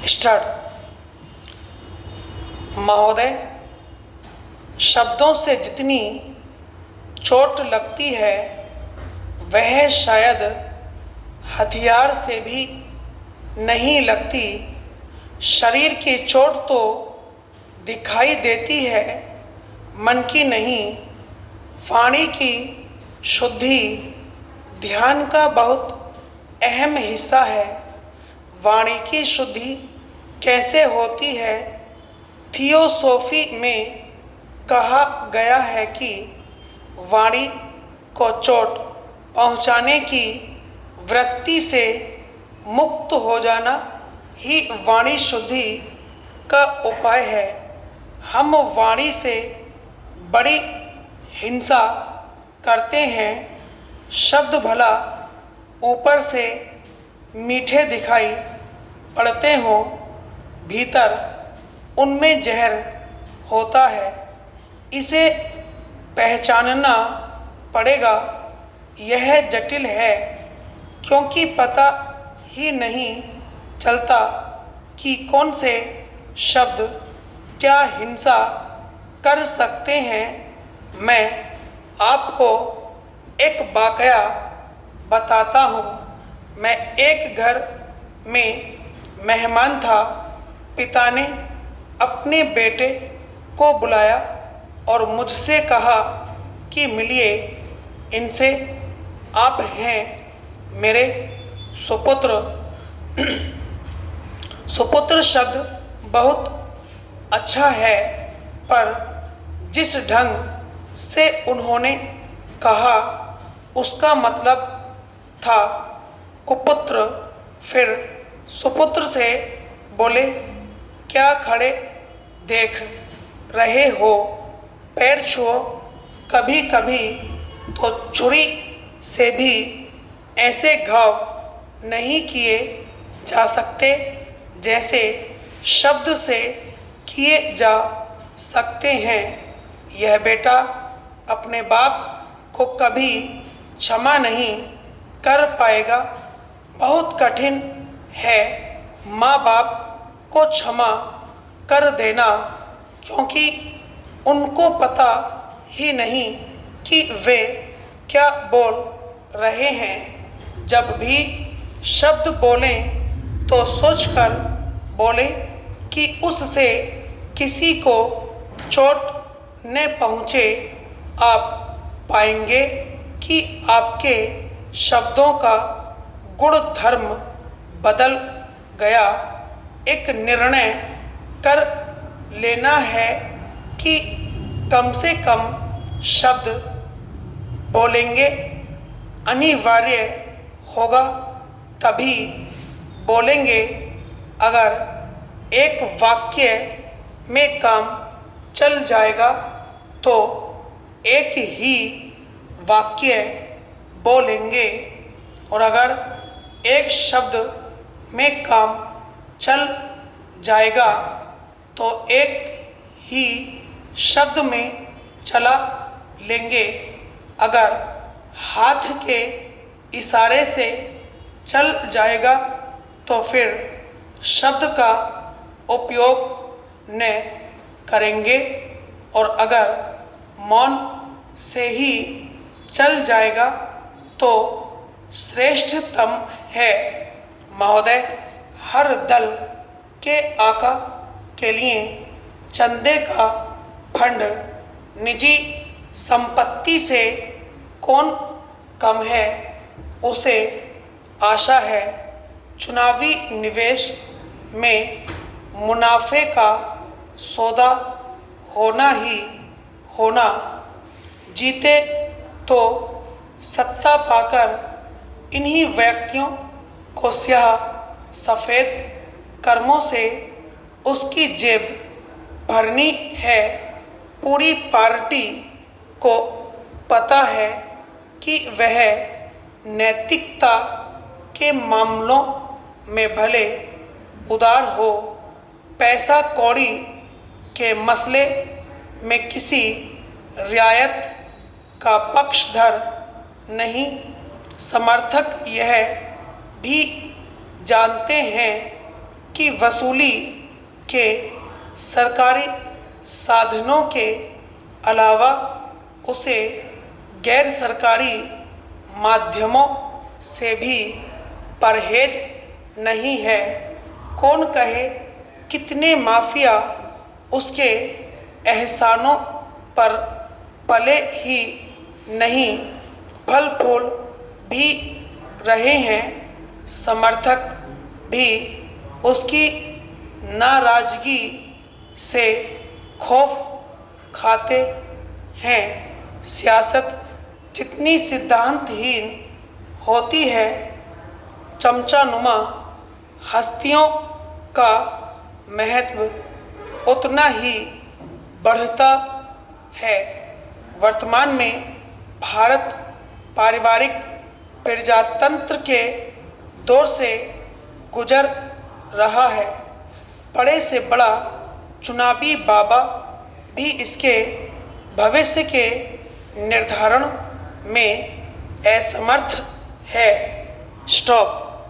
Start. महोदय, शब्दों से जितनी चोट लगती है वह शायद हथियार से भी नहीं लगती। शरीर की चोट तो दिखाई देती है, मन की नहीं। वाणी की शुद्धि ध्यान का बहुत अहम हिस्सा है। वाणी की शुद्धि कैसे होती है? थियोसॉफी में कहा गया है कि वाणी को चोट पहुंचाने की वृत्ति से मुक्त हो जाना ही वाणी शुद्धि का उपाय है। हम वाणी से बड़ी हिंसा करते हैं। शब्द भला ऊपर से मीठे दिखाई पड़ते हों, भीतर उनमें जहर होता है। इसे पहचानना पड़ेगा। यह जटिल है क्योंकि पता ही नहीं चलता कि कौन से शब्द क्या हिंसा कर सकते हैं। मैं आपको एक वाकया बताता हूँ। मैं एक घर में मेहमान था। पिता ने अपने बेटे को बुलाया और मुझसे कहा कि मिलिए इनसे, आप हैं मेरे सुपुत्र। सुपुत्र शब्द बहुत अच्छा है, पर जिस ढंग से उन्होंने कहा उसका मतलब था कुपुत्र। फिर सुपुत्र से बोले, क्या खड़े देख रहे हो, पैर छुओ। कभी कभी तो छुरी से भी ऐसे घाव नहीं किए जा सकते जैसे शब्द से किए जा सकते हैं। यह बेटा अपने बाप को कभी क्षमा नहीं कर पाएगा। बहुत कठिन है माँ बाप को क्षमा कर देना, क्योंकि उनको पता ही नहीं कि वे क्या बोल रहे हैं। जब भी शब्द बोलें तो सोचकर बोलें कि उससे किसी को चोट न पहुँचे। आप पाएंगे कि आपके शब्दों का गुण धर्म बदल गया। एक निर्णय कर लेना है कि कम से कम शब्द बोलेंगे। अनिवार्य होगा तभी बोलेंगे। अगर एक वाक्य में काम चल जाएगा तो एक ही वाक्य बोलेंगे, और अगर एक शब्द में काम चल जाएगा तो एक ही शब्द में चला लेंगे। अगर हाथ के इशारे से चल जाएगा तो फिर शब्द का उपयोग न करेंगे, और अगर मौन से ही चल जाएगा तो श्रेष्ठतम है। महोदय, हर दल के आका के लिए चंदे का फंड निजी संपत्ति से कौन कम है? उसे आशा है चुनावी निवेश में मुनाफे का सौदा होना ही होना। जीते तो सत्ता पाकर इन्हीं व्यक्तियों को स्याह सफ़ेद कर्मों से उसकी जेब भरनी है। पूरी पार्टी को पता है कि वह नैतिकता के मामलों में भले उदार हो, पैसा कौड़ी के मसले में किसी रियायत का पक्षधर नहीं। समर्थक यह भी जानते हैं की वसूली के सरकारी साधनों के अलावा उसे गैर सरकारी माध्यमों से भी परहेज नहीं है। कौन कहे कितने माफिया उसके एहसानों पर पले ही नहीं फल फूल भी रहे हैं। समर्थक भी उसकी नाराजगी से खौफ खाते हैं। सियासत जितनी सिद्धांतहीन होती है, चमचानुमा हस्तियों का महत्व उतना ही बढ़ता है। वर्तमान में भारत पारिवारिक प्रजातंत्र के दौर से गुजर रहा है। बड़े से बड़ा चुनावी बाबा भी इसके भविष्य के निर्धारण में असमर्थ है। स्टॉप।